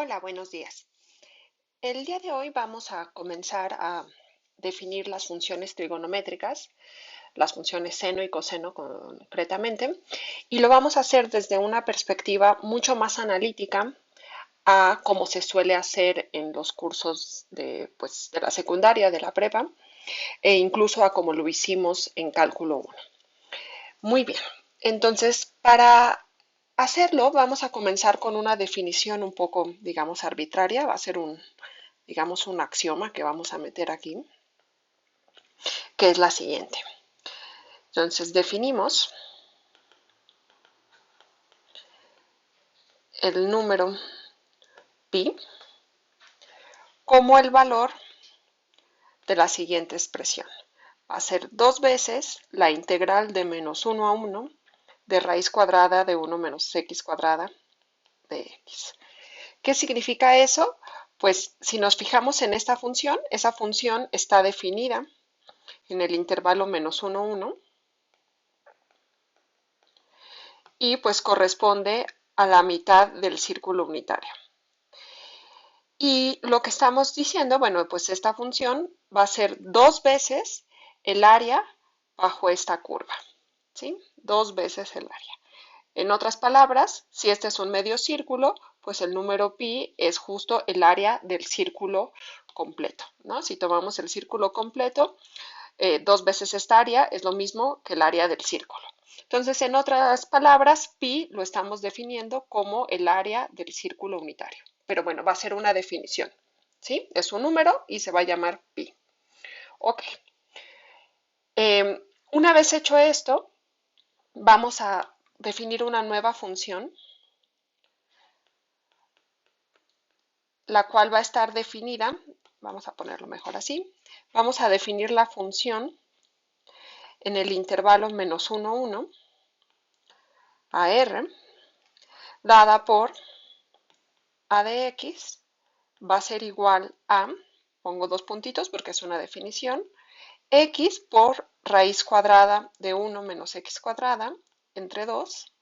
Hola, buenos días. El día de hoy vamos a comenzar a definir las funciones trigonométricas, las funciones seno y coseno concretamente, y lo vamos a hacer desde una perspectiva mucho más analítica a como se suele hacer en los cursos de la secundaria, de la prepa, e incluso a como lo hicimos en cálculo 1. Muy bien, entonces para hacerlo vamos a comenzar con una definición un poco, digamos, arbitraria, va a ser digamos, un axioma que vamos a meter aquí, que es la siguiente. Entonces, definimos el número pi como el valor de la siguiente expresión. Va a ser 2 veces la integral de menos 1 a 1 de raíz cuadrada de 1 menos x cuadrada de x. ¿Qué significa eso? Pues si nos fijamos en esta función, esa función está definida en el intervalo menos 1, 1 y pues corresponde a la mitad del círculo unitario. Y lo que estamos diciendo, bueno, pues esta función va a ser 2 veces el área bajo esta curva, ¿sí? 2 veces el área. En otras palabras, si este es un medio círculo, pues el número pi es justo el área del círculo completo, ¿no? Si tomamos el círculo completo, 2 veces esta área es lo mismo que el área del círculo. Entonces, en otras palabras, pi lo estamos definiendo como el área del círculo unitario. Pero bueno, va a ser una definición, ¿sí? Es un número y se va a llamar pi. Ok. Una vez hecho esto, vamos a definir una nueva función, la cual va a estar definida, vamos a ponerlo mejor así, vamos a definir la función en el intervalo menos 1, 1 a r, dada por a de x va a ser igual a, pongo dos puntitos porque es una definición, x por raíz cuadrada de 1 menos x cuadrada entre 2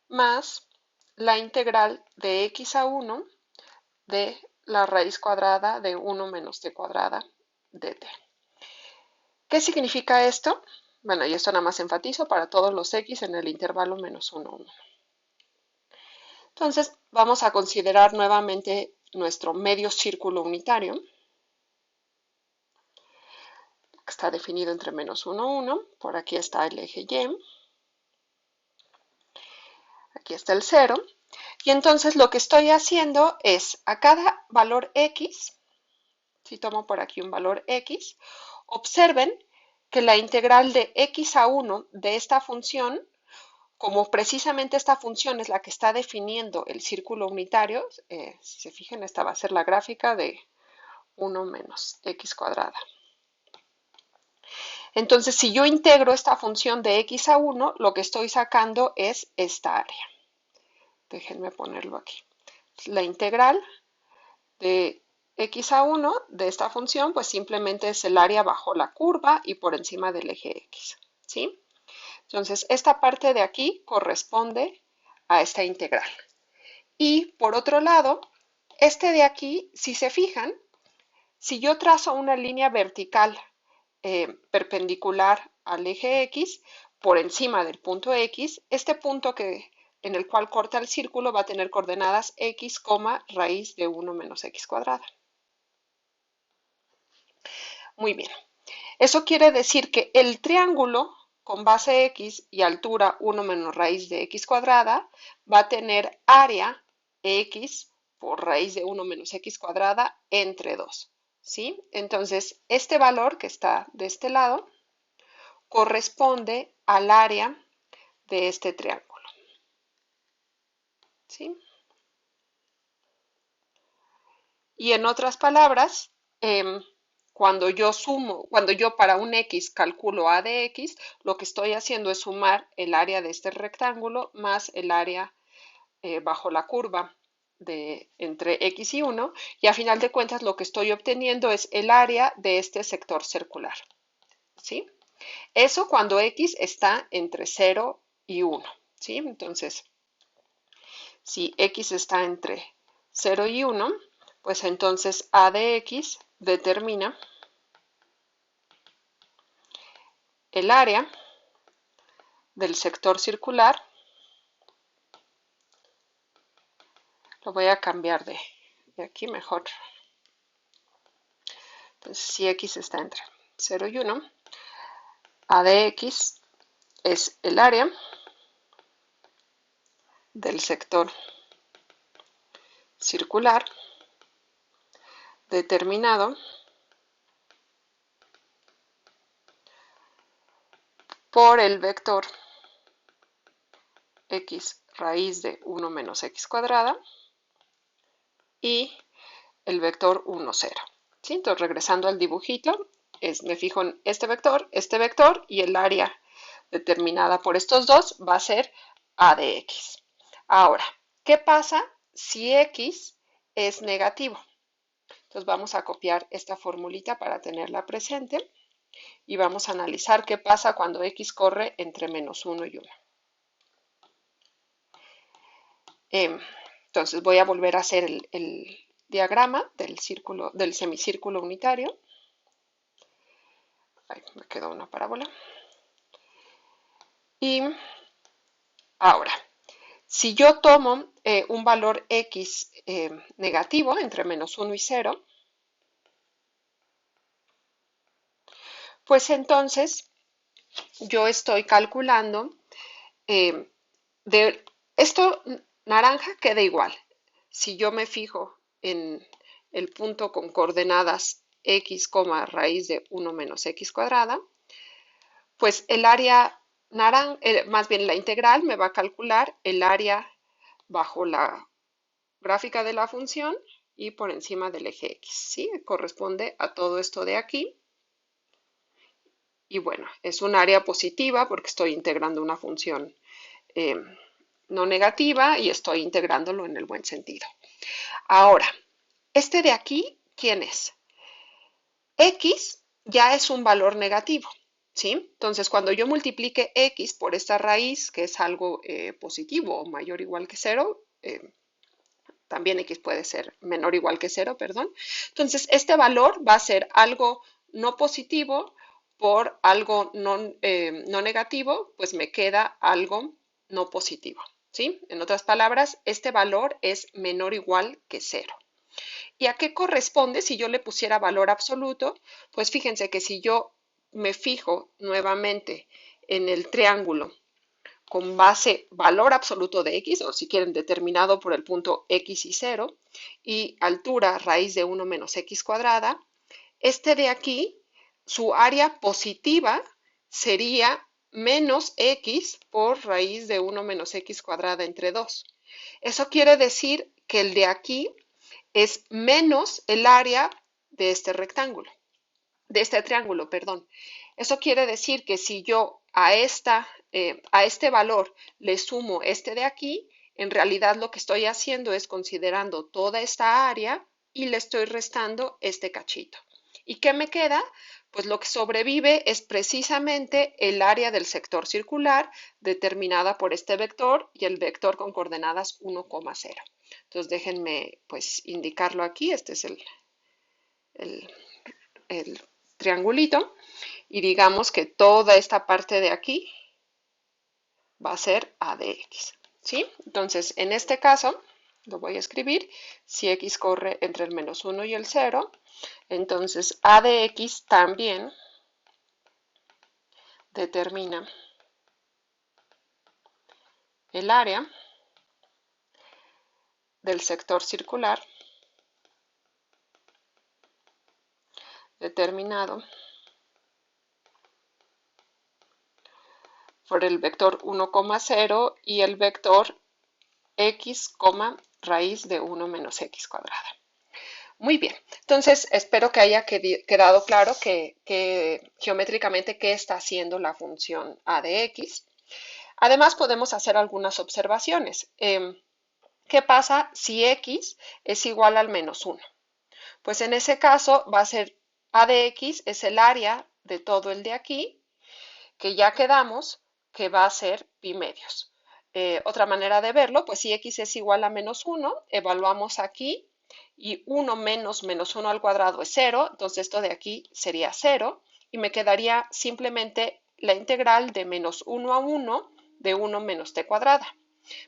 más la integral de x a 1 de la raíz cuadrada de 1 menos t cuadrada de t. ¿Qué significa esto? Bueno, y esto nada más enfatizo para todos los x en el intervalo menos 1, 1. Entonces, vamos a considerar nuevamente nuestro medio círculo unitario, que está definido entre menos 1, 1. Por aquí está el eje Y. Aquí está el 0. Y entonces lo que estoy haciendo es a cada valor x, si tomo por aquí un valor x, observen que la integral de x a 1 de esta función, como precisamente esta función es la que está definiendo el círculo unitario, si se fijan, esta va a ser la gráfica de 1 menos x cuadrada. Entonces, si yo integro esta función de x a 1, lo que estoy sacando es esta área. Déjenme ponerlo aquí. La integral de x a 1 de esta función, pues simplemente es el área bajo la curva y por encima del eje x, ¿sí? Entonces, esta parte de aquí corresponde a esta integral. Y por otro lado, este de aquí, si se fijan, si yo trazo una línea vertical perpendicular al eje x por encima del punto x, este punto en el cual corta el círculo va a tener coordenadas x, raíz de 1 menos x cuadrada. Muy bien. Eso quiere decir que el triángulo con base x y altura 1 menos raíz de x cuadrada va a tener área x por raíz de 1 menos x cuadrada entre 2. ¿Sí? Entonces, este valor que está de este lado corresponde al área de este triángulo. ¿Sí? Y en otras palabras, cuando yo para un x calculo a de x, lo que estoy haciendo es sumar el área de este rectángulo más el área bajo la curva entre x y 1, y a final de cuentas lo que estoy obteniendo es el área de este sector circular. ¿Sí? Eso cuando x está entre 0 y 1. ¿Sí? Entonces, si x está entre 0 y 1, pues entonces A de X determina el área del sector circular. Lo voy a cambiar de aquí mejor. Entonces, si X está entre 0 y 1, A de X es el área del sector circular determinado por el vector x raíz de 1 menos x cuadrada y el vector 1, 0. ¿Sí? Entonces, regresando al dibujito, me fijo en este vector y el área determinada por estos dos va a ser A de X. Ahora, ¿qué pasa si X es negativo? Entonces vamos a copiar esta formulita para tenerla presente y vamos a analizar qué pasa cuando X corre entre menos 1 y 1. Entonces voy a volver a hacer el diagrama del semicírculo unitario. Ahí me quedó una parábola. Y ahora, si yo tomo un valor X negativo entre menos 1 y 0, pues entonces yo estoy calculando de esto naranja queda igual. Si yo me fijo en el punto con coordenadas x, raíz de 1 menos x cuadrada, pues el área naranja, más bien la integral me va a calcular el área bajo la gráfica de la función y por encima del eje x, ¿sí? Corresponde a todo esto de aquí. Y bueno, es un área positiva porque estoy integrando una función no negativa y estoy integrándolo en el buen sentido. Ahora, este de aquí, ¿quién es? X ya es un valor negativo, ¿sí? Entonces, cuando yo multiplique X por esta raíz, que es algo positivo o mayor o igual que 0, también X puede ser menor o igual que 0, perdón. Entonces, este valor va a ser algo no positivo por algo no negativo, pues me queda algo no positivo, ¿sí? En otras palabras, este valor es menor o igual que 0. ¿Y a qué corresponde si yo le pusiera valor absoluto? Pues fíjense que si yo me fijo nuevamente en el triángulo con base valor absoluto de x, o si quieren determinado por el punto x y 0, y altura raíz de 1 menos x cuadrada, este de aquí, su área positiva sería menos x por raíz de 1 menos x cuadrada entre 2. Eso quiere decir que el de aquí es menos el área de este rectángulo, de este triángulo, perdón. Eso quiere decir que si yo a este valor le sumo este de aquí, en realidad lo que estoy haciendo es considerando toda esta área y le estoy restando este cachito. ¿Y qué me queda? Pues lo que sobrevive es precisamente el área del sector circular determinada por este vector y el vector con coordenadas 1,0. Entonces déjenme pues indicarlo aquí. Este es el triangulito y digamos que toda esta parte de aquí va a ser A de X, ¿sí? Entonces, en este caso, lo voy a escribir, si X corre entre el menos 1 y el 0, entonces A de X también determina el área del sector circular determinado por el vector 1,0 y el vector x, raíz de 1 menos x cuadrada. Muy bien, entonces espero que haya quedado claro que geométricamente qué está haciendo la función a de x. Además podemos hacer algunas observaciones. ¿Qué pasa si x es igual al menos 1? Pues en ese caso va a ser a de x es el área de todo el de aquí, que ya quedamos que va a ser pi medios. otra manera de verlo, pues si x es igual a menos 1, evaluamos aquí y 1 menos menos 1 al cuadrado es 0, entonces esto de aquí sería 0 y me quedaría simplemente la integral de menos 1 a 1 de 1 menos t cuadrada.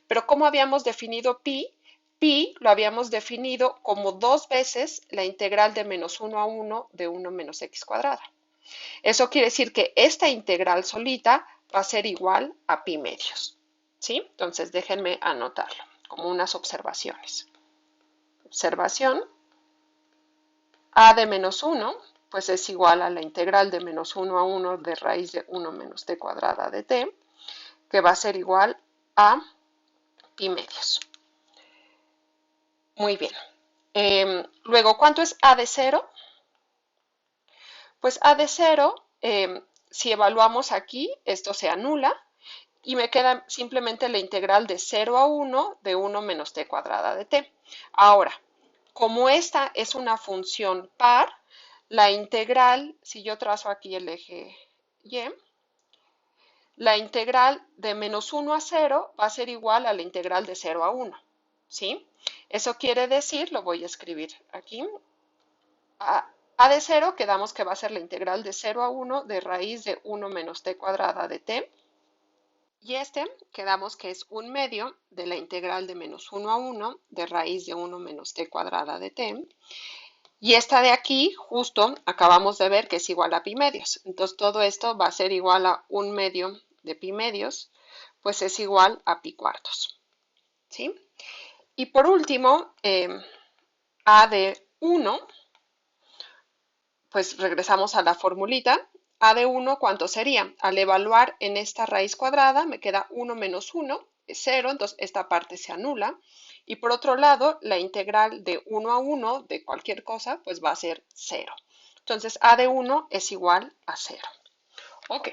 Pero ¿cómo habíamos definido pi? Pi lo habíamos definido como 2 veces la integral de menos 1 a 1 de 1 menos x cuadrada. Eso quiere decir que esta integral solita va a ser igual a pi medios. ¿Sí? Entonces déjenme anotarlo como unas observaciones. Observación, a de menos 1 pues es igual a la integral de menos 1 a 1 de raíz de 1 menos t cuadrada de t, que va a ser igual a pi medios. Muy bien. Luego, ¿cuánto es a de 0? Pues a de 0, si evaluamos aquí, esto se anula y me queda simplemente la integral de 0 a 1 de 1 menos t cuadrada de t. Ahora, como esta es una función par, la integral, si yo trazo aquí el eje y, la integral de menos 1 a 0 va a ser igual a la integral de 0 a 1. ¿Sí? Eso quiere decir, lo voy a escribir aquí, a de 0 quedamos que va a ser la integral de 0 a 1 de raíz de 1 menos t cuadrada de t. Y este quedamos que es un medio de la integral de menos 1 a 1 de raíz de 1 menos t cuadrada de t. Y esta de aquí, justo, acabamos de ver que es igual a pi medios. Entonces todo esto va a ser igual a un medio de pi medios, pues es igual a pi cuartos. ¿Sí? Y por último, a de 1, pues regresamos a la formulita. A de 1, ¿cuánto sería? Al evaluar en esta raíz cuadrada, me queda 1 menos 1, es 0, entonces esta parte se anula. Y por otro lado, la integral de 1 a 1 de cualquier cosa, pues va a ser 0. Entonces, a de 1 es igual a 0. Ok,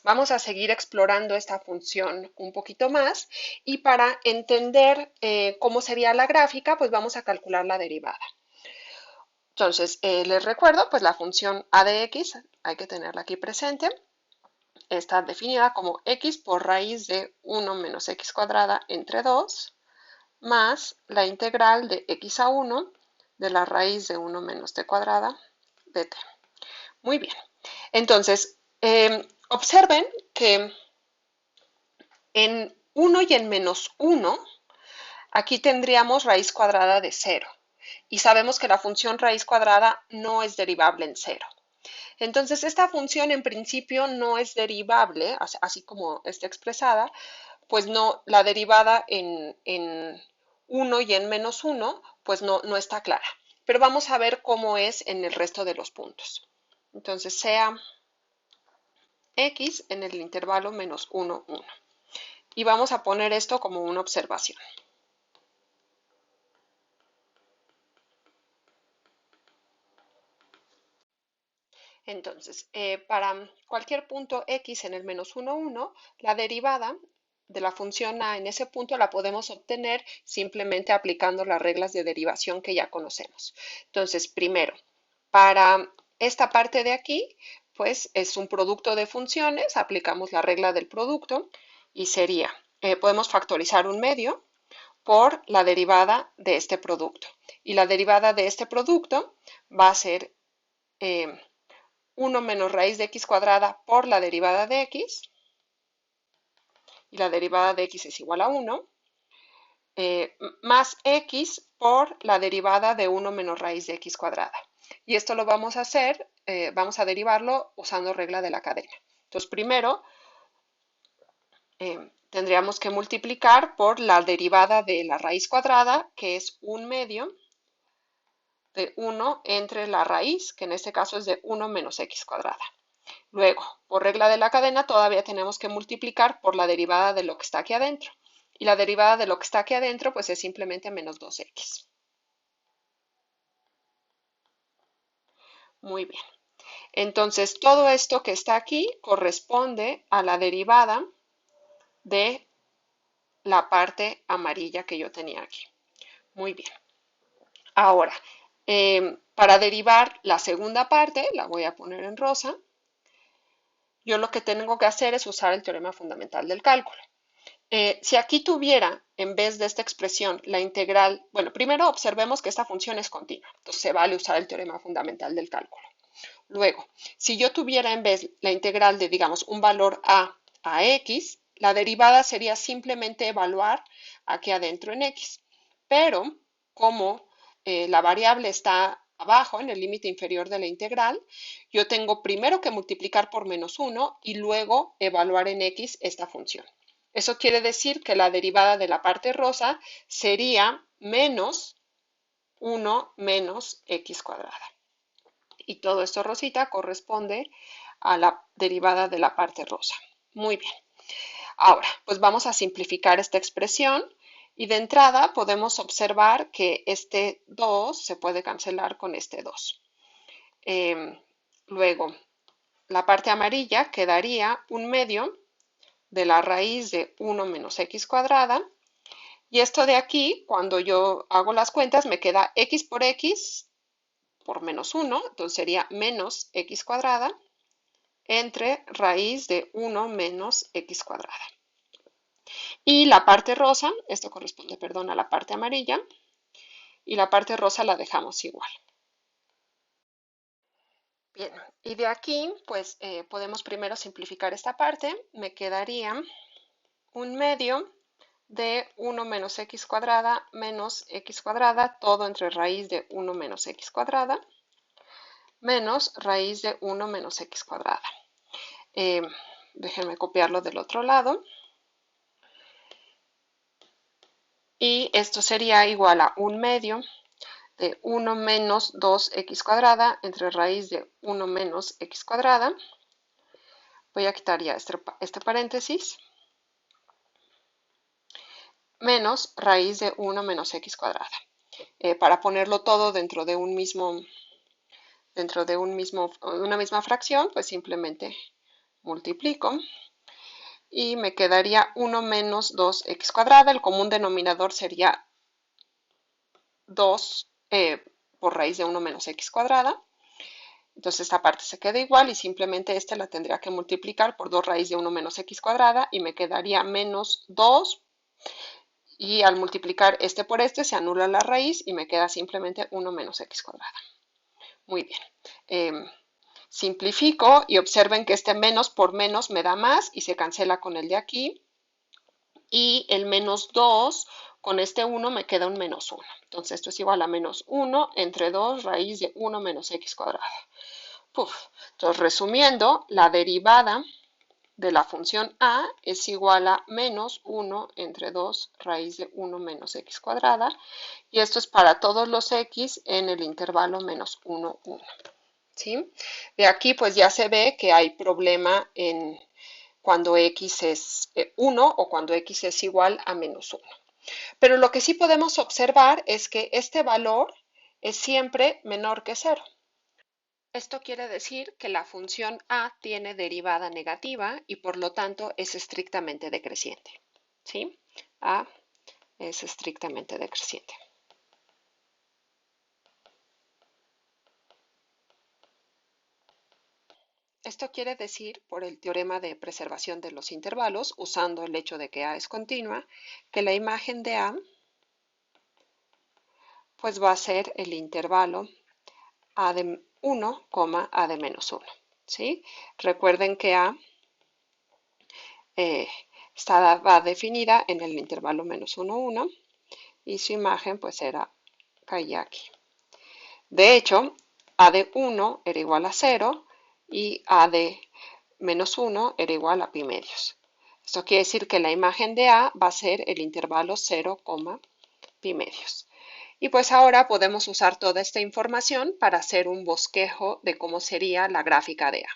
vamos a seguir explorando esta función un poquito más. Y para entender cómo sería la gráfica, pues vamos a calcular la derivada. Entonces, les recuerdo, pues la función a de x, hay que tenerla aquí presente, está definida como x por raíz de 1 menos x cuadrada entre 2, más la integral de x a 1 de la raíz de 1 menos t cuadrada de t. Muy bien, entonces, observen que en 1 y en menos 1, aquí tendríamos raíz cuadrada de 0. Y sabemos que la función raíz cuadrada no es derivable en 0. Entonces, esta función en principio no es derivable, así como está expresada, pues no, la derivada en 1 y en menos 1, pues no está clara. Pero vamos a ver cómo es en el resto de los puntos. Entonces, sea x en el intervalo menos 1, 1. Y vamos a poner esto como una observación. Entonces, para cualquier punto x en el menos 1, 1, la derivada de la función a en ese punto la podemos obtener simplemente aplicando las reglas de derivación que ya conocemos. Entonces, primero, para esta parte de aquí, pues es un producto de funciones, aplicamos la regla del producto y sería, podemos factorizar un medio por la derivada de este producto. Y la derivada de este producto va a ser 1 menos raíz de x cuadrada por la derivada de x, y la derivada de x es igual a 1, más x por la derivada de 1 menos raíz de x cuadrada. Y esto lo vamos a hacer, vamos a derivarlo usando regla de la cadena. Entonces, primero tendríamos que multiplicar por la derivada de la raíz cuadrada, que es un medio de 1 entre la raíz, que en este caso es de 1 menos x cuadrada. Luego, por regla de la cadena, todavía tenemos que multiplicar por la derivada de lo que está aquí adentro. Y la derivada de lo que está aquí adentro, pues es simplemente menos 2x. Muy bien. Entonces, todo esto que está aquí corresponde a la derivada de la parte amarilla que yo tenía aquí. Muy bien. Ahora, para derivar la segunda parte, la voy a poner en rosa, yo lo que tengo que hacer es usar el teorema fundamental del cálculo. Si aquí tuviera, en vez de esta expresión, la integral, bueno, primero observemos que esta función es continua, entonces se vale usar el teorema fundamental del cálculo. Luego, si yo tuviera en vez la integral de, digamos, un valor a x, la derivada sería simplemente evaluar aquí adentro en x. Pero como la variable está abajo, en el límite inferior de la integral, yo tengo primero que multiplicar por -1 y luego evaluar en x esta función. Eso quiere decir que la derivada de la parte rosa sería menos 1 menos x cuadrada. Y todo esto rosita corresponde a la derivada de la parte rosa. Muy bien. Ahora, pues vamos a simplificar esta expresión y de entrada podemos observar que este 2 se puede cancelar con este 2. Luego, la parte amarilla quedaría un medio de la raíz de 1 menos x cuadrada. Y esto de aquí, cuando yo hago las cuentas, me queda x por x por -1, entonces sería menos x cuadrada entre raíz de 1 menos x cuadrada. Y la parte rosa, esto corresponde, perdón, a la parte amarilla, y la parte rosa la dejamos igual. Bien, y de aquí, pues podemos primero simplificar esta parte. Me quedaría un medio de 1 menos x cuadrada menos x cuadrada, todo entre raíz de 1 menos x cuadrada, menos raíz de 1 menos x cuadrada. Déjenme copiarlo del otro lado. Y esto sería igual a un medio de 1 menos 2x cuadrada entre raíz de 1 menos x cuadrada. Voy a quitar ya este paréntesis. Menos raíz de 1 menos x cuadrada. Para ponerlo todo dentro de una misma fracción, pues simplemente multiplico. Y me quedaría 1 menos 2x cuadrada. El común denominador sería 2 por raíz de 1 menos x cuadrada. Entonces esta parte se queda igual y simplemente esta la tendría que multiplicar por 2 raíz de 1 menos x cuadrada y me quedaría menos 2 y al multiplicar este por este se anula la raíz y me queda simplemente 1 menos x cuadrada. Muy bien. Simplifico y observen que este menos por menos me da más y se cancela con el de aquí. Y el menos 2 con este 1 me queda un menos 1. Entonces esto es igual a menos 1 entre 2 raíz de 1 menos x cuadrada. Entonces resumiendo, la derivada de la función a es igual a menos 1 entre 2 raíz de 1 menos x cuadrada. Y esto es para todos los x en el intervalo menos 1, 1. ¿Sí? De aquí pues ya se ve que hay problema en cuando x es 1 o cuando x es igual a menos 1. Pero lo que sí podemos observar es que este valor es siempre menor que 0. Esto quiere decir que la función a tiene derivada negativa y por lo tanto es estrictamente decreciente. ¿Sí? A es estrictamente decreciente. Esto quiere decir, por el teorema de preservación de los intervalos, usando el hecho de que A es continua, que la imagen de A pues va a ser el intervalo A de 1, A de menos 1. ¿Sí? Recuerden que A va definida en el intervalo menos 1, 1 y su imagen pues caía aquí. De hecho, A de 1 era igual a 0 y A de menos 1 era igual a pi medios. Esto quiere decir que la imagen de A va a ser el intervalo 0, pi medios. Y pues ahora podemos usar toda esta información para hacer un bosquejo de cómo sería la gráfica de A.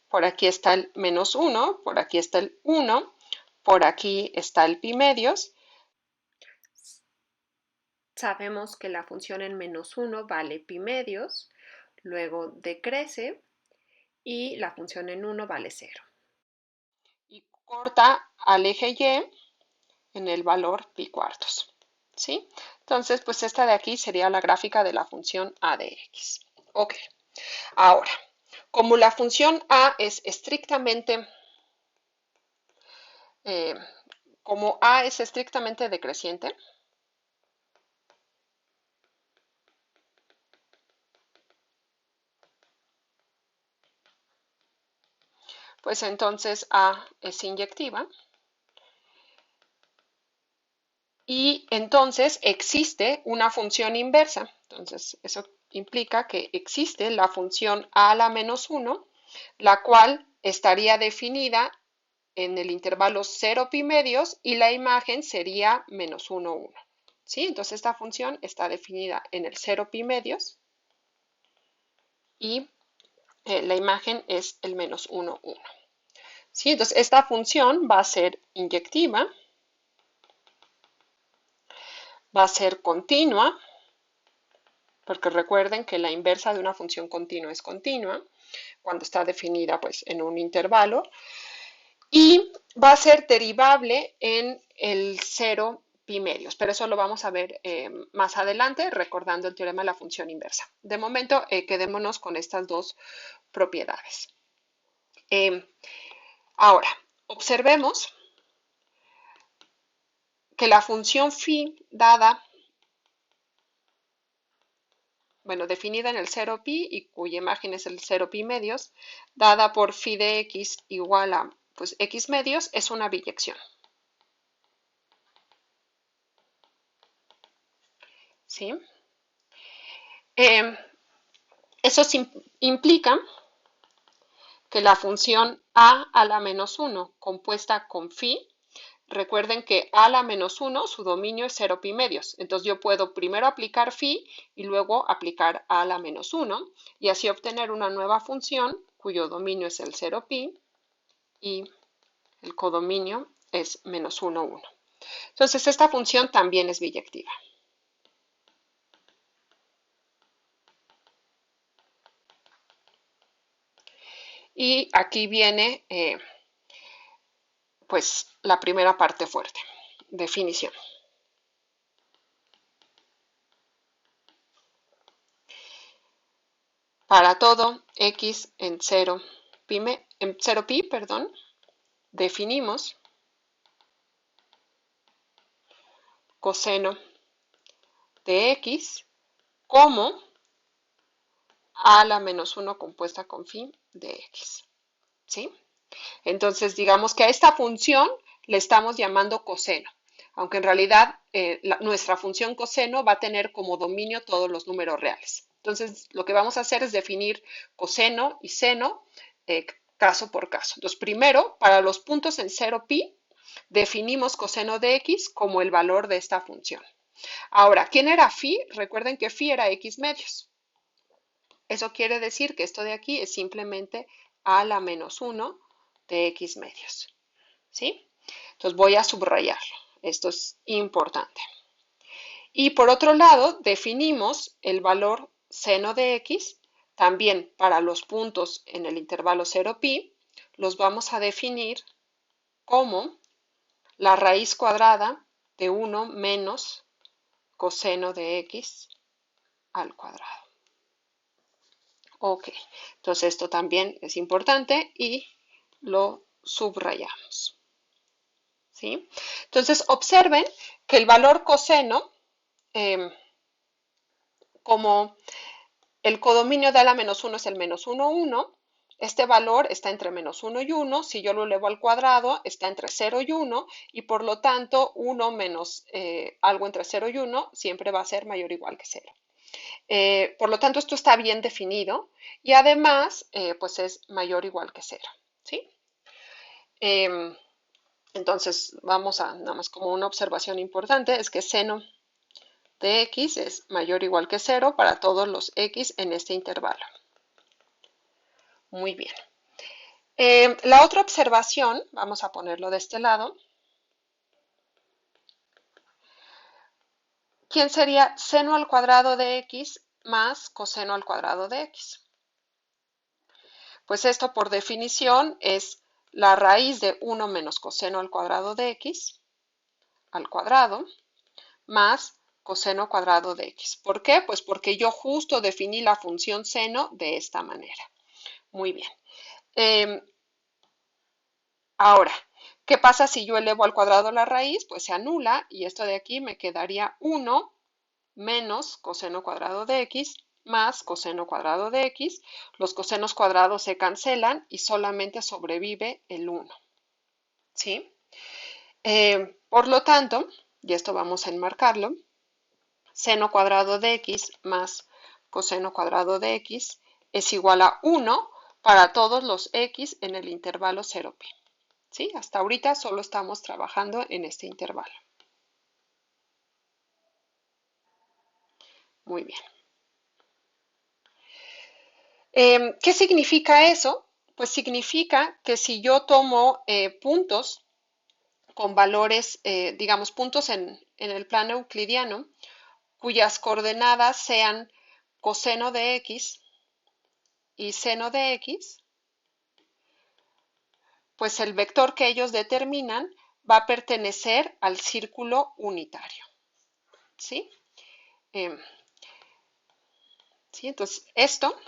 Por aquí está el menos 1, por aquí está el 1, por aquí está el pi medios. Sabemos que la función en menos 1 vale pi medios, luego decrece y la función en 1 vale 0. Y corta al eje Y en el valor pi cuartos. ¿Sí? Entonces, pues esta de aquí sería la gráfica de la función a de x. Ok. Ahora, como la función a es estrictamente como a es estrictamente decreciente, pues entonces a es inyectiva y entonces existe una función inversa. Entonces eso implica que existe la función a la menos 1, la cual estaría definida en el intervalo 0 pi medios y la imagen sería menos 1, 1. ¿Sí? Entonces esta función está definida en el 0 pi medios y la imagen es el menos 1, 1. ¿Sí? Entonces esta función va a ser inyectiva, va a ser continua, porque recuerden que la inversa de una función continua es continua, cuando está definida pues en un intervalo, y va a ser derivable en el 0 pi medios, pero eso lo vamos a ver más adelante recordando el teorema de la función inversa. De momento quedémonos con estas dos propiedades. Ahora, observemos que la función phi dada, bueno, definida en el 0 pi y cuya imagen es el 0 pi medios, dada por phi de x igual a pues, x medios, es una biyección. ¿Sí? Eso implica que la función a la menos 1 compuesta con phi, recuerden que a la menos 1 su dominio es 0 pi medios, entonces yo puedo primero aplicar phi y luego aplicar a la menos 1 y así obtener una nueva función cuyo dominio es el 0 pi y el codominio es menos 1, 1. Entonces esta función también es biyectiva. Y aquí viene pues la primera parte fuerte, definición. Para todo x en 0 pi, perdón, definimos coseno de x como a la menos 1 compuesta con phi de x. ¿Sí? Entonces, digamos que a esta función le estamos llamando coseno, aunque en realidad nuestra función coseno va a tener como dominio todos los números reales. Entonces, lo que vamos a hacer es definir coseno y seno caso por caso. Entonces, primero, para los puntos en 0 pi, definimos coseno de x como el valor de esta función. Ahora, ¿quién era phi? Recuerden que phi era x medios. Eso quiere decir que esto de aquí es simplemente a la menos 1 de x medios. ¿Sí? Entonces voy a subrayarlo. Esto es importante. Y por otro lado, definimos el valor seno de x también para los puntos en el intervalo 0 pi. Los vamos a definir como la raíz cuadrada de 1 menos coseno de x al cuadrado. Ok, entonces esto también es importante y lo subrayamos. ¿Sí? Entonces observen que el valor coseno, como el codominio de a la menos 1 es el menos 1, 1, este valor está entre menos 1 y 1, si yo lo elevo al cuadrado está entre 0 y 1 y por lo tanto 1 menos algo entre 0 y 1 siempre va a ser mayor o igual que 0. Por lo tanto, esto está bien definido y además, pues es mayor o igual que 0. ¿Sí? Entonces, vamos a, nada más como una observación importante, es que seno de x es mayor o igual que 0 para todos los x en este intervalo. Muy bien. La otra observación, vamos a ponerlo de este lado. ¿Quién sería seno al cuadrado de x más coseno al cuadrado de x? Pues esto por definición es la raíz de 1 menos coseno al cuadrado de x al cuadrado más coseno cuadrado de x. ¿Por qué? Pues porque yo justo definí la función seno de esta manera. Muy bien. Ahora, ¿Qué pasa si yo elevo al cuadrado la raíz? Pues se anula y esto de aquí me quedaría 1 menos coseno cuadrado de x más coseno cuadrado de x. Los cosenos cuadrados se cancelan y solamente sobrevive el 1. ¿Sí? Por lo tanto, y esto vamos a enmarcarlo, seno cuadrado de x más coseno cuadrado de x es igual a 1 para todos los x en el intervalo 0pi. ¿Sí? Hasta ahorita solo estamos trabajando en este intervalo. Muy bien. ¿Qué significa eso? Pues significa que si yo tomo puntos con valores, digamos, puntos en el plano euclidiano, cuyas coordenadas sean coseno de x y seno de x, pues el vector que ellos determinan va a pertenecer al círculo unitario. ¿Sí? ¿Sí? Entonces, esto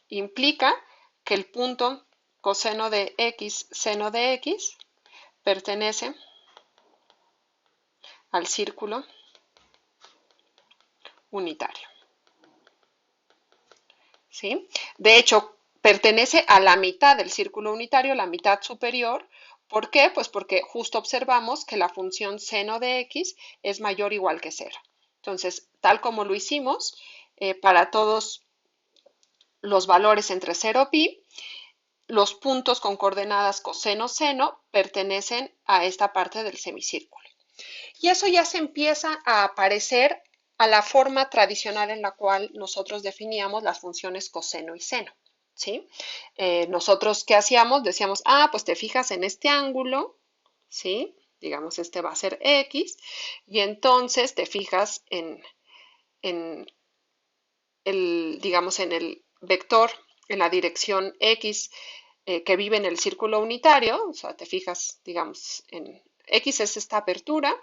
implica que el punto coseno de x, seno de x, pertenece al círculo unitario. ¿Sí? De hecho, pertenece a la mitad del círculo unitario, la mitad superior. ¿Por qué? Pues porque justo observamos que la función seno de x es mayor o igual que 0. Entonces, tal como lo hicimos, para todos los valores entre 0 y pi, los puntos con coordenadas coseno-seno pertenecen a esta parte del semicírculo. Y eso ya se empieza a parecer a la forma tradicional en la cual nosotros definíamos las funciones coseno y seno. ¿Sí? Nosotros, ¿qué hacíamos? Decíamos, pues te fijas en este ángulo, ¿sí? Digamos, este va a ser x, y entonces te fijas en digamos, en el vector, en la dirección x que vive en el círculo unitario, o sea, te fijas, digamos, en x es esta apertura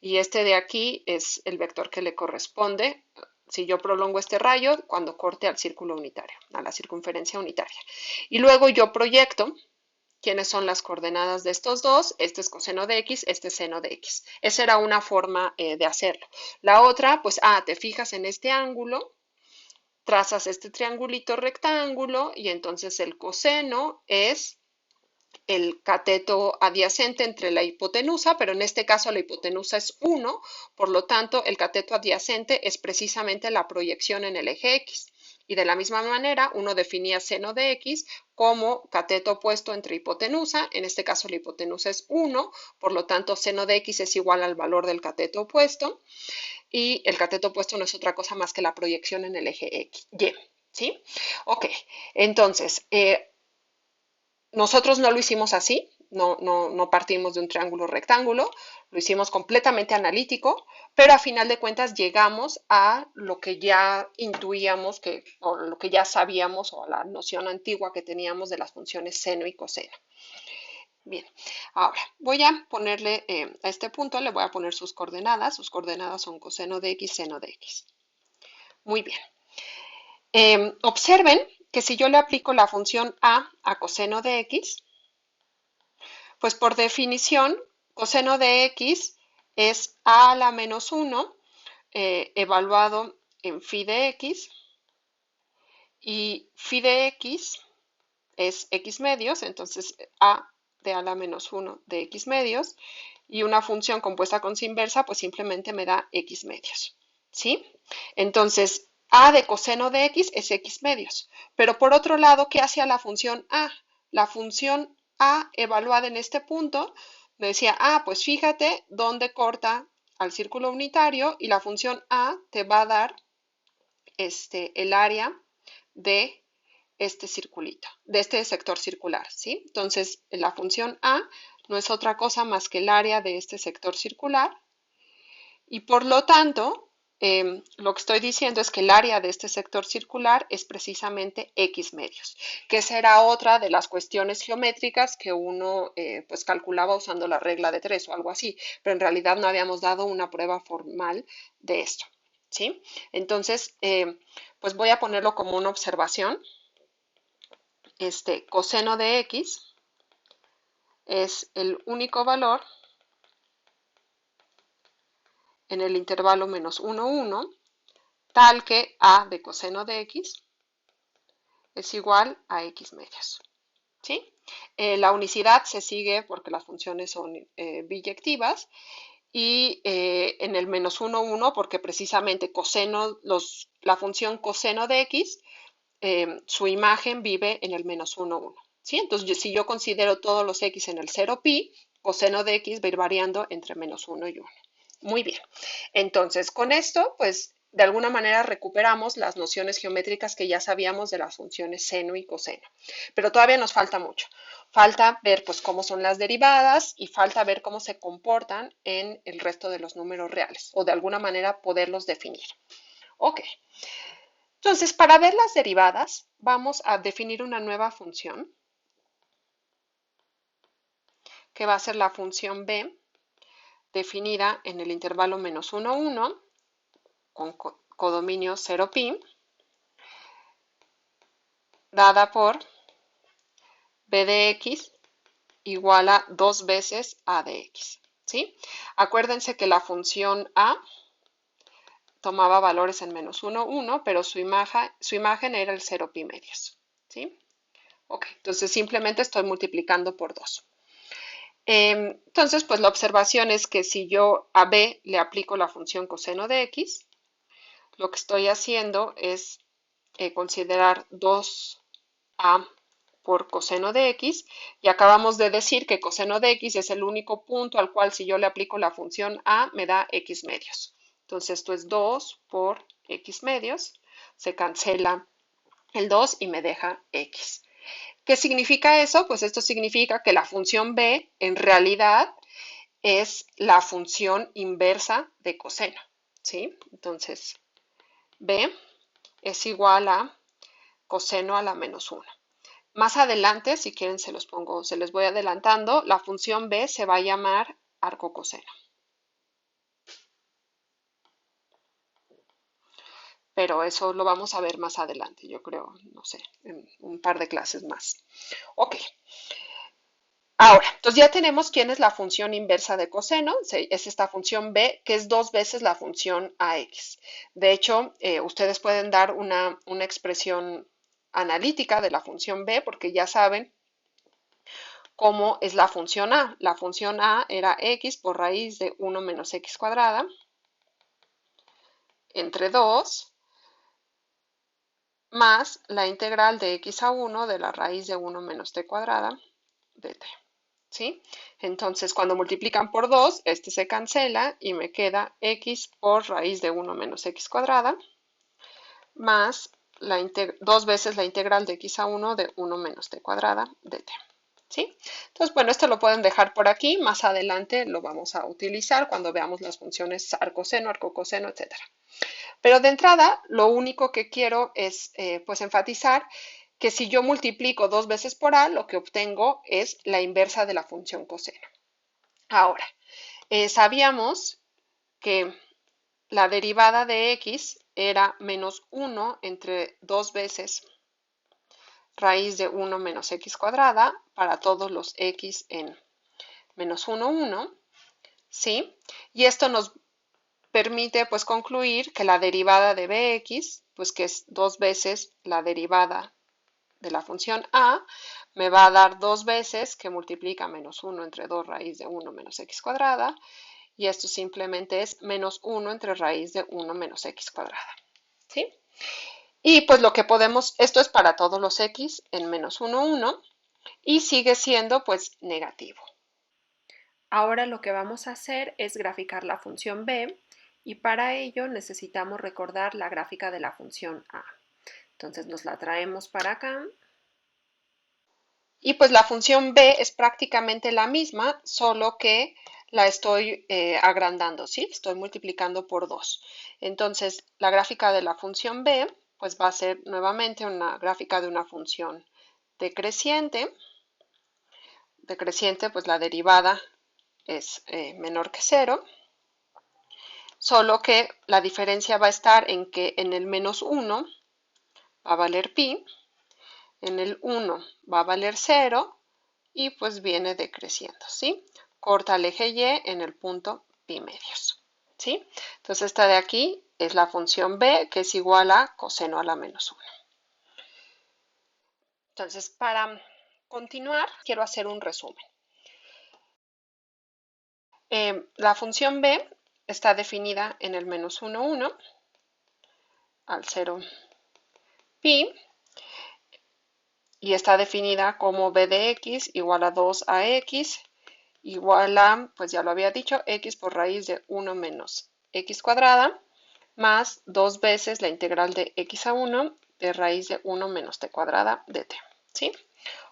y este de aquí es el vector que le corresponde si yo prolongo este rayo cuando corte al círculo unitario, a la circunferencia unitaria. Y luego yo proyecto quiénes son las coordenadas de estos dos, este es coseno de x, este es seno de x. Esa era una forma de hacerlo. La otra, pues, te fijas en este ángulo, trazas este triangulito rectángulo y entonces el coseno es el cateto adyacente entre la hipotenusa, pero en este caso la hipotenusa es 1, por lo tanto el cateto adyacente es precisamente la proyección en el eje X. Y de la misma manera, uno definía seno de X como cateto opuesto entre hipotenusa, en este caso la hipotenusa es 1, por lo tanto seno de X es igual al valor del cateto opuesto, y el cateto opuesto no es otra cosa más que la proyección en el eje X, Y. ¿Sí? Ok, entonces, nosotros no lo hicimos así, no partimos de un triángulo rectángulo, lo hicimos completamente analítico, pero a final de cuentas llegamos a lo que ya intuíamos, o lo que ya sabíamos, o a la noción antigua que teníamos de las funciones seno y coseno. Bien, ahora voy a ponerle a este punto, le voy a poner sus coordenadas son coseno de x, seno de x. Muy bien. Observen que si yo le aplico la función a coseno de x, pues por definición, coseno de x es a la menos 1 evaluado en phi de x, y phi de x es x medios, entonces a de a la menos 1 de x medios, y una función compuesta con su inversa, pues simplemente me da x medios. ¿Sí? Entonces, a de coseno de x es x medios. Pero por otro lado, ¿qué hacía la función a? La función a evaluada en este punto me decía, pues fíjate dónde corta al círculo unitario, y la función a te va a dar el área de este circulito, de este sector circular, ¿sí? Entonces, la función a no es otra cosa más que el área de este sector circular, y por lo tanto, lo que estoy diciendo es que el área de este sector circular es precisamente x medios, que será otra de las cuestiones geométricas que uno pues calculaba usando la regla de 3 o algo así, pero en realidad no habíamos dado una prueba formal de esto, ¿sí? Entonces, pues voy a ponerlo como una observación. Coseno de x es el único valor en el intervalo menos 1, 1, tal que a de coseno de x es igual a x medios. ¿Sí? La unicidad se sigue porque las funciones son biyectivas y en el menos 1, 1 porque precisamente la función coseno de x, su imagen vive en el menos 1, 1. ¿Sí? Entonces, si yo considero todos los x en el 0 pi, coseno de x va a ir variando entre menos 1 y 1. Muy bien. Entonces, con esto, pues, de alguna manera recuperamos las nociones geométricas que ya sabíamos de las funciones seno y coseno. Pero todavía nos falta mucho. Falta ver, pues, cómo son las derivadas y falta ver cómo se comportan en el resto de los números reales o de alguna manera poderlos definir. Ok. Entonces, para ver las derivadas, vamos a definir una nueva función que va a ser la función b definida en el intervalo menos 1, 1 con codominio 0 pi, dada por b de x igual a 2 veces a de x. ¿Sí? Acuérdense que la función a tomaba valores en menos 1, 1, pero su imagen era el 0 pi medios. ¿Sí? Ok, entonces simplemente estoy multiplicando por 2. Entonces, pues la observación es que si yo a b le aplico la función coseno de x, lo que estoy haciendo es considerar 2a por coseno de x y acabamos de decir que coseno de x es el único punto al cual si yo le aplico la función a me da x medios. Entonces esto es 2 por x medios, se cancela el 2 y me deja x. ¿Qué significa eso? Pues esto significa que la función b en realidad es la función inversa de coseno, ¿sí? Entonces, b es igual a coseno a la menos 1. Más adelante, si quieren se les voy adelantando, la función b se va a llamar arco coseno. Pero eso lo vamos a ver más adelante, yo creo, no sé, en un par de clases más. Ok. Ahora, entonces ya tenemos quién es la función inversa de coseno, es esta función b, que es 2 veces la función ax. De hecho, ustedes pueden dar una expresión analítica de la función b, porque ya saben cómo es la función a. La función a era x por raíz de 1 menos x cuadrada entre 2 más la integral de x a 1 de la raíz de 1 menos t cuadrada de t. ¿Sí? Entonces, cuando multiplican por 2, este se cancela y me queda x por raíz de 1 menos x cuadrada más 2 veces la integral de x a 1 de 1 menos t cuadrada de t. ¿Sí? Entonces, bueno, esto lo pueden dejar por aquí. Más adelante lo vamos a utilizar cuando veamos las funciones arcoseno, arcocoseno, etc. Pero de entrada, lo único que quiero es pues enfatizar que si yo multiplico 2 veces por a, lo que obtengo es la inversa de la función coseno. Ahora, sabíamos que la derivada de x era menos 1 entre 2 veces raíz de 1 menos x cuadrada para todos los x en menos 1, 1, ¿sí? Y esto nos permite pues concluir que la derivada de bx, pues que es 2 veces la derivada de la función a, me va a dar 2 veces que multiplica menos 1 entre 2 raíz de 1 menos x cuadrada, y esto simplemente es menos 1 entre raíz de 1 menos x cuadrada, ¿sí? Y pues lo que podemos, esto es para todos los x en menos 1, 1, y sigue siendo pues negativo. Ahora lo que vamos a hacer es graficar la función b, y para ello necesitamos recordar la gráfica de la función a. Entonces nos la traemos para acá. Y pues la función b es prácticamente la misma, solo que la estoy agrandando, ¿sí? Estoy multiplicando por 2. Entonces, la gráfica de la función b, pues va a ser nuevamente una gráfica de una función decreciente. Decreciente, pues la derivada es menor que 0. Solo que la diferencia va a estar en que en el menos 1 va a valer pi, en el 1 va a valer 0, y pues viene decreciendo, ¿sí? Corta el eje Y en el punto pi medios, ¿sí? Entonces esta de aquí es la función b, que es igual a coseno a la menos 1. Entonces, para continuar, quiero hacer un resumen. La función b está definida en el menos 1, 1, al 0 pi, y está definida como b de x igual a 2ax igual a, pues ya lo había dicho, x por raíz de 1 menos x cuadrada más 2 veces la integral de x a 1 de raíz de 1 menos t cuadrada de t, ¿sí?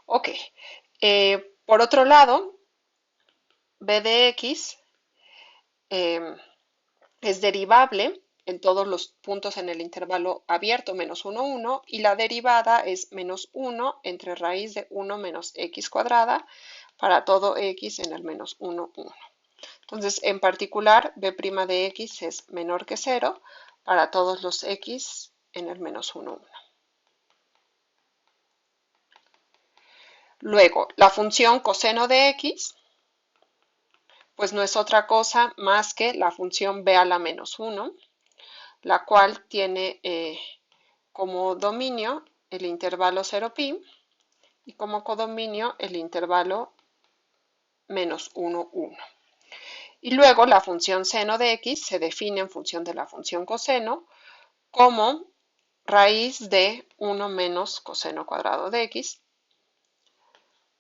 Ok. Por otro lado, b de x es derivable en todos los puntos en el intervalo abierto menos 1, 1 y la derivada es menos 1 entre raíz de 1 menos x cuadrada para todo x en el menos 1, 1. Entonces, en particular, b' de x es menor que 0 para todos los x en el menos 1, 1. Luego, la función coseno de x, pues no es otra cosa más que la función b a la menos 1, la cual tiene como dominio el intervalo 0pi y como codominio el intervalo menos 1, 1. Y luego la función seno de x se define en función de la función coseno como raíz de 1 menos coseno cuadrado de x,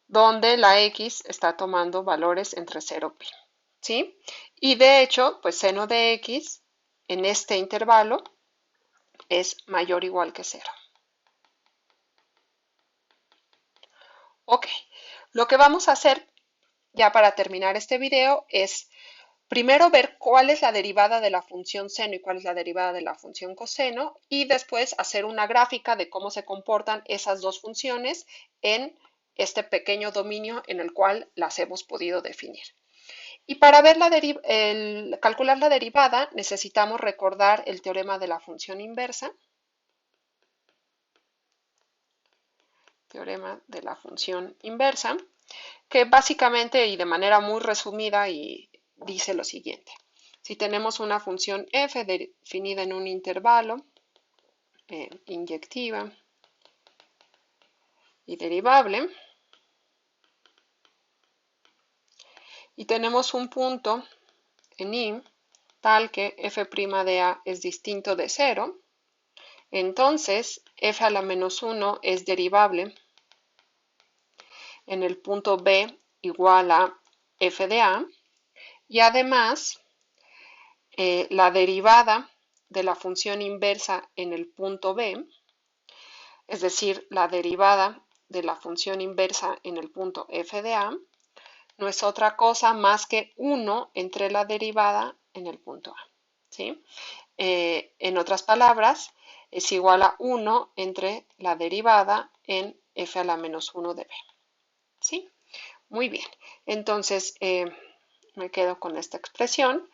donde la x está tomando valores entre 0 y pi, ¿sí? Y de hecho, pues seno de x en este intervalo es mayor o igual que 0. Ok, lo que vamos a hacer ya para terminar este video es primero ver cuál es la derivada de la función seno y cuál es la derivada de la función coseno y después hacer una gráfica de cómo se comportan esas dos funciones en este pequeño dominio en el cual las hemos podido definir. Y para ver calcular la derivada necesitamos recordar el teorema de la función inversa. Teorema de la función inversa, que básicamente y de manera muy resumida y dice lo siguiente. Si tenemos una función f definida en un intervalo inyectiva y derivable, y tenemos un punto en I tal que f' de a es distinto de 0, entonces f a la menos 1 es derivable en el punto B igual a f de a, y además la derivada de la función inversa en el punto B, es decir, la derivada de la función inversa en el punto f de a, no es otra cosa más que 1 entre la derivada en el punto A, ¿sí? En otras palabras, es igual a 1 entre la derivada en f a la menos 1 de b, ¿sí? Muy bien, entonces me quedo con esta expresión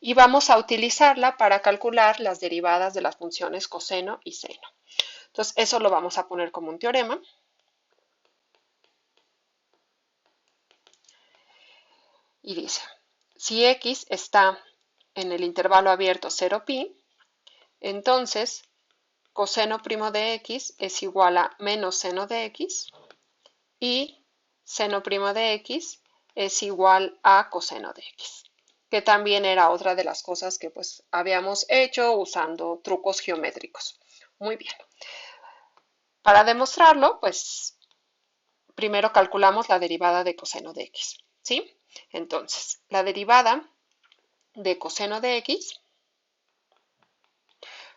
y vamos a utilizarla para calcular las derivadas de las funciones coseno y seno. Entonces, eso lo vamos a poner como un teorema. Y dice, si x está en el intervalo abierto 0 pi, entonces coseno primo de x es igual a menos seno de x y seno primo de x es igual a coseno de x, que también era otra de las cosas que pues habíamos hecho usando trucos geométricos. Muy bien. Para demostrarlo, pues primero calculamos la derivada de coseno de x, ¿sí? Entonces, la derivada de coseno de x,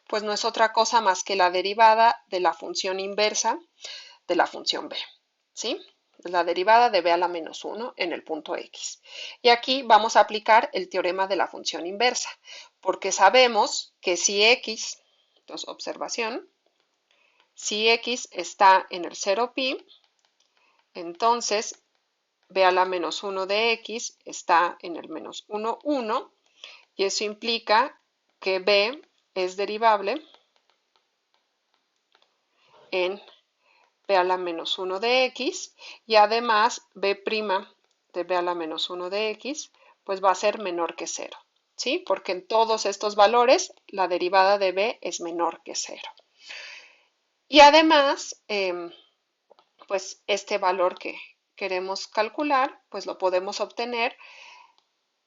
pues no es otra cosa más que la derivada de la función inversa de la función b, ¿sí? La derivada de b a la menos 1 en el punto x. Y aquí vamos a aplicar el teorema de la función inversa, porque sabemos que si x, entonces observación, si x está en el 0 pi, entonces b a la menos 1 de x está en el menos 1, 1, y eso implica que b es derivable en b a la menos 1 de x y además b' de b a la menos 1 de x pues va a ser menor que 0, ¿sí? Porque en todos estos valores la derivada de b es menor que 0. Y además, pues este valor que queremos calcular, pues lo podemos obtener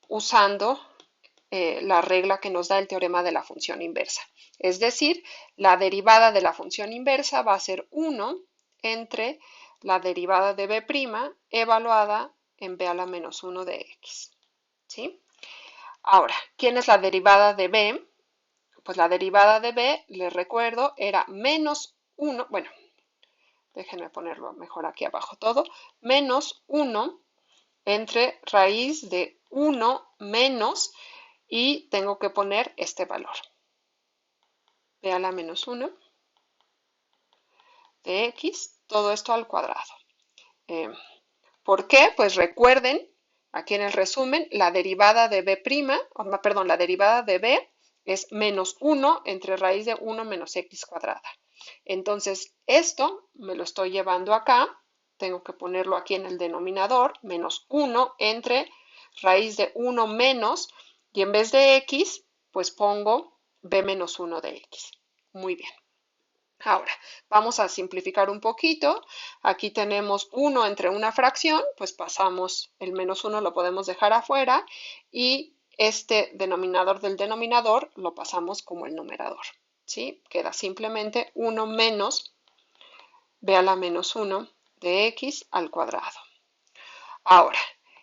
usando la regla que nos da el teorema de la función inversa. Es decir, la derivada de la función inversa va a ser 1 entre la derivada de b' evaluada en b a la menos 1 de x. ¿Sí? Ahora, ¿quién es la derivada de b? Pues la derivada de b, les recuerdo, era menos 1, bueno, déjenme ponerlo mejor aquí abajo todo, menos 1 entre raíz de 1 menos, y tengo que poner este valor, b a la menos 1 de x, todo esto al cuadrado. ¿Por qué? Pues recuerden, aquí en el resumen, la derivada de b', perdón, la derivada de b es menos 1 entre raíz de 1 menos x cuadrada. Entonces, esto me lo estoy llevando acá, tengo que ponerlo aquí en el denominador, menos 1 entre raíz de 1 menos, y en vez de x, pues pongo b menos 1 de x. Muy bien. Ahora, vamos a simplificar un poquito. Aquí tenemos 1 entre una fracción, pues pasamos el menos 1, lo podemos dejar afuera, y este denominador del denominador lo pasamos como el numerador. ¿Sí? Queda simplemente 1 menos b a la menos 1 de x al cuadrado. Ahora,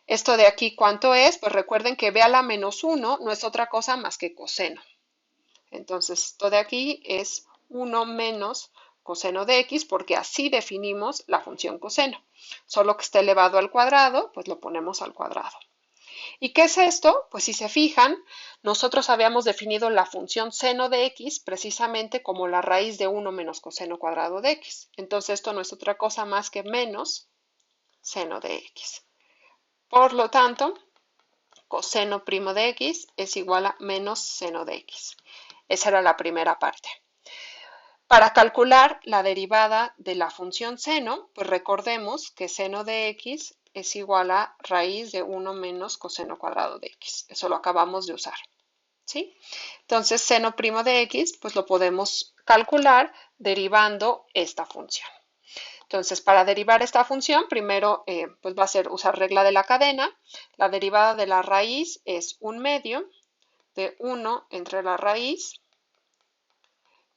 esto de aquí, ¿cuánto es? Pues recuerden que b a la menos 1 no es otra cosa más que coseno. Entonces, esto de aquí es 1 menos coseno de x, porque así definimos la función coseno. Solo que esté elevado al cuadrado, pues lo ponemos al cuadrado. ¿Y qué es esto? Pues si se fijan, nosotros habíamos definido la función seno de x precisamente como la raíz de 1 menos coseno cuadrado de x. Entonces esto no es otra cosa más que menos seno de x. Por lo tanto, coseno primo de x es igual a menos seno de x. Esa era la primera parte. Para calcular la derivada de la función seno, pues recordemos que seno de x es igual a raíz de 1 menos coseno cuadrado de x. Eso lo acabamos de usar. ¿Sí? Entonces, seno primo de x, pues lo podemos calcular derivando esta función. Entonces, para derivar esta función, primero pues va a ser usar regla de la cadena. La derivada de la raíz es 1/2 de 1 entre la raíz.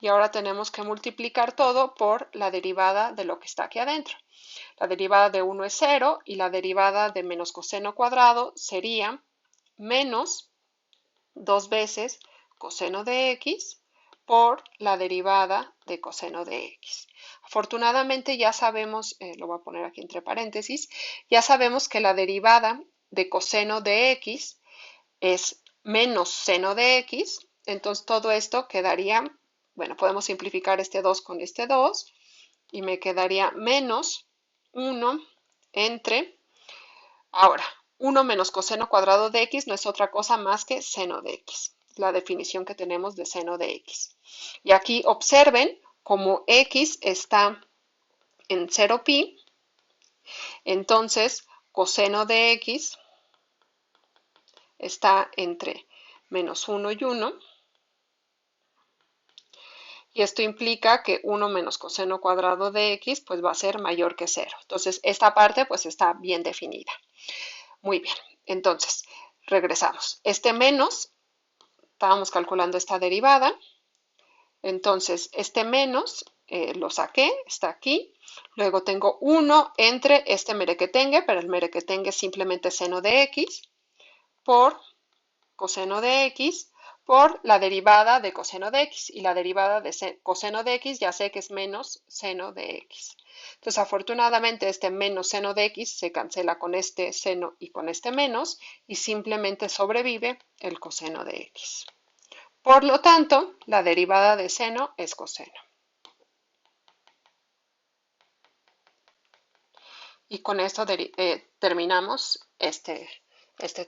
Y ahora tenemos que multiplicar todo por la derivada de lo que está aquí adentro. La derivada de 1 es 0 y la derivada de menos coseno cuadrado sería menos 2 veces coseno de x por la derivada de coseno de x. Afortunadamente ya sabemos, lo voy a poner aquí entre paréntesis, ya sabemos que la derivada de coseno de x es menos seno de x, entonces todo esto quedaría, bueno, podemos simplificar este 2 con este 2 y me quedaría menos 1 entre, ahora, 1 menos coseno cuadrado de x no es otra cosa más que seno de x, la definición que tenemos de seno de x. Y aquí observen como x está en 0pi, entonces coseno de x está entre menos 1 y 1. Y esto implica que 1 menos coseno cuadrado de x pues va a ser mayor que 0. Entonces, esta parte pues está bien definida. Muy bien, entonces, regresamos. Este menos, estábamos calculando esta derivada. Entonces, este menos lo saqué, está aquí. Luego tengo 1 entre este merequetengue, pero el merequetengue es simplemente seno de x, por coseno de x, por la derivada de coseno de x, y la derivada de coseno de x ya sé que es menos seno de x. Entonces, afortunadamente, este menos seno de x se cancela con este seno y con este menos, y simplemente sobrevive el coseno de x. Por lo tanto, la derivada de seno es coseno. Y con esto terminamos este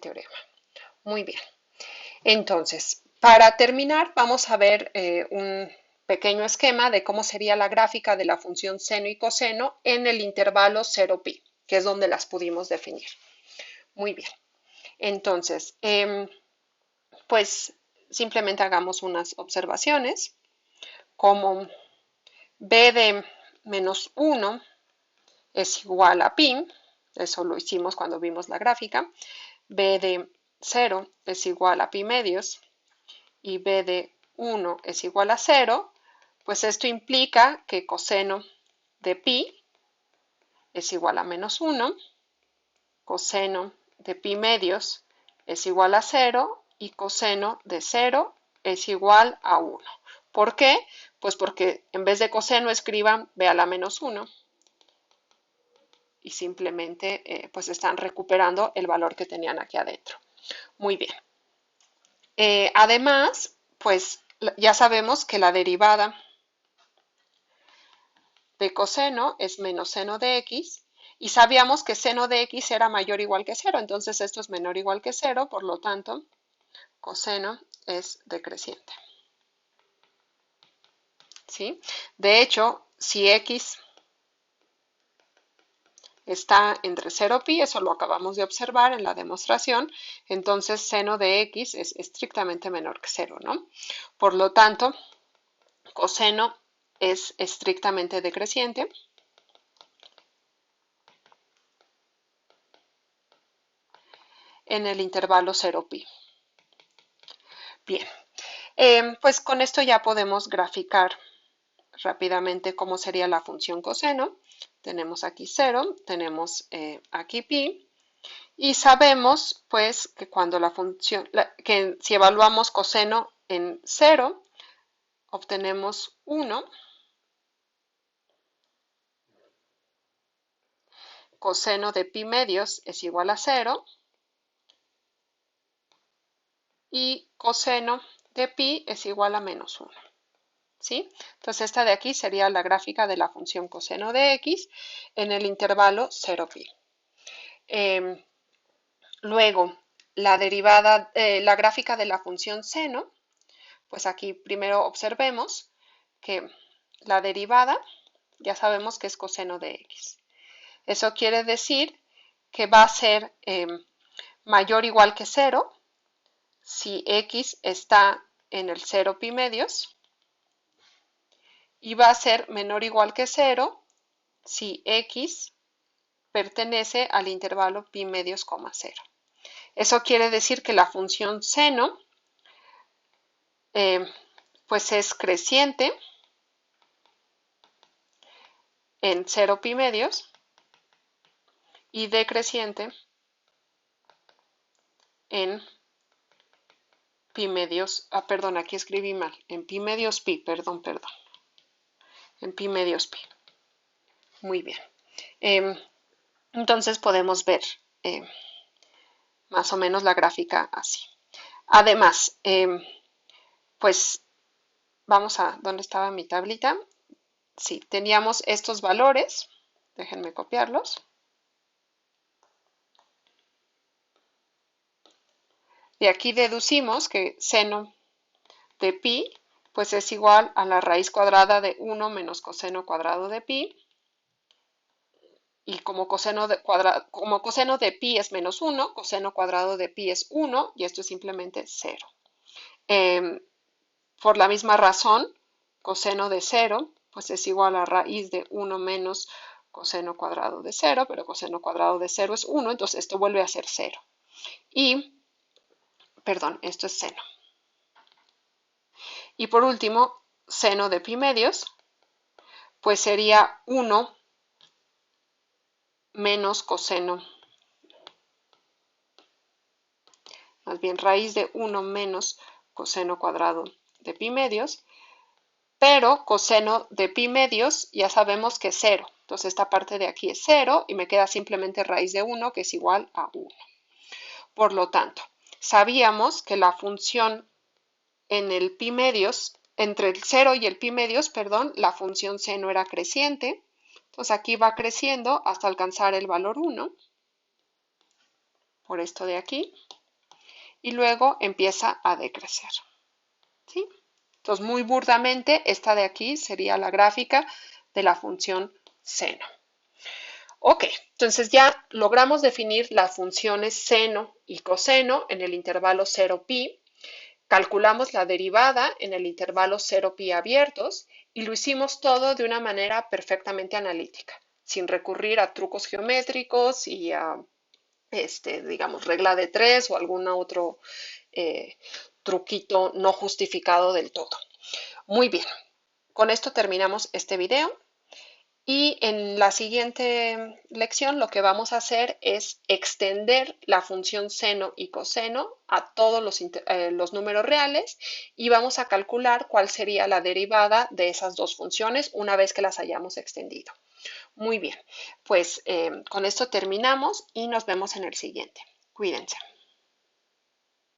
teorema. Muy bien. Entonces, para terminar, vamos a ver pequeño esquema de cómo sería la gráfica de la función seno y coseno en el intervalo 0pi, que es donde las pudimos definir. Muy bien. Entonces, pues simplemente hagamos unas observaciones, como b de menos 1 es igual a pi, eso lo hicimos cuando vimos la gráfica, b de 0 es igual a pi medios y b de 1 es igual a 0, pues esto implica que coseno de pi es igual a menos 1, coseno de pi medios es igual a 0 y coseno de 0 es igual a 1. ¿Por qué? Pues porque en vez de coseno escriban b a la menos 1 y simplemente pues están recuperando el valor que tenían aquí adentro. Muy bien. Además, pues ya sabemos que la derivada de coseno es menos seno de x y sabíamos que seno de x era mayor o igual que 0, entonces esto es menor o igual que 0, por lo tanto, coseno es decreciente. ¿Sí? De hecho, si x está entre 0 pi, eso lo acabamos de observar en la demostración, entonces seno de x es estrictamente menor que 0, ¿no? Por lo tanto, coseno es estrictamente decreciente. En el intervalo 0 pi. Bien, pues con esto ya podemos graficar rápidamente cómo sería la función coseno. Tenemos aquí 0, tenemos aquí pi, y sabemos pues que cuando la función, que si evaluamos coseno en 0, obtenemos 1, coseno de pi medios es igual a 0, y coseno de pi es igual a menos 1. ¿Sí? Entonces esta de aquí sería la gráfica de la función coseno de x en el intervalo 0 pi. Luego, la derivada, la gráfica de la función seno, pues aquí primero observemos que la derivada ya sabemos que es coseno de x. Eso quiere decir que va a ser mayor o igual que 0 si x está en el 0 pi medios, y va a ser menor o igual que 0 si x pertenece al intervalo pi medios, 0. Eso quiere decir que la función seno pues es creciente en 0 pi medios y decreciente en pi medios, perdón, aquí escribí mal, en pi medios pi, perdón, en pi medios pi. Muy bien. Entonces podemos ver más o menos la gráfica así. Además, pues vamos a, ¿dónde estaba mi tablita? Sí, teníamos estos valores, déjenme copiarlos. De aquí deducimos que seno de pi pues es igual a la raíz cuadrada de 1 menos coseno cuadrado de pi. Y como coseno de pi es menos 1, coseno cuadrado de pi es 1 y esto es simplemente 0. Por la misma razón, coseno de 0 pues es igual a raíz de 1 menos coseno cuadrado de 0, pero coseno cuadrado de 0 es 1, entonces esto vuelve a ser 0. Y, perdón, esto es seno. Y por último, seno de pi medios, pues sería 1 menos coseno, más bien raíz de 1 menos coseno cuadrado de pi medios, pero coseno de pi medios ya sabemos que es 0. Entonces esta parte de aquí es 0 y me queda simplemente raíz de 1 que es igual a 1. Por lo tanto, sabíamos que la función en el pi medios, entre el 0 y el pi medios, perdón, la función seno era creciente. Entonces aquí va creciendo hasta alcanzar el valor 1, por esto de aquí, y luego empieza a decrecer. ¿Sí? Entonces, muy burdamente, esta de aquí sería la gráfica de la función seno. Ok, entonces ya logramos definir las funciones seno y coseno en el intervalo 0pi. Calculamos la derivada en el intervalo 0pi abiertos y lo hicimos todo de una manera perfectamente analítica, sin recurrir a trucos geométricos y a, digamos, regla de tres o algún otro eh, truquito no justificado del todo. Muy bien, con esto terminamos este video. Y en la siguiente lección lo que vamos a hacer es extender la función seno y coseno a todos los números reales y vamos a calcular cuál sería la derivada de esas dos funciones una vez que las hayamos extendido. Muy bien, pues con esto terminamos y nos vemos en el siguiente. Cuídense.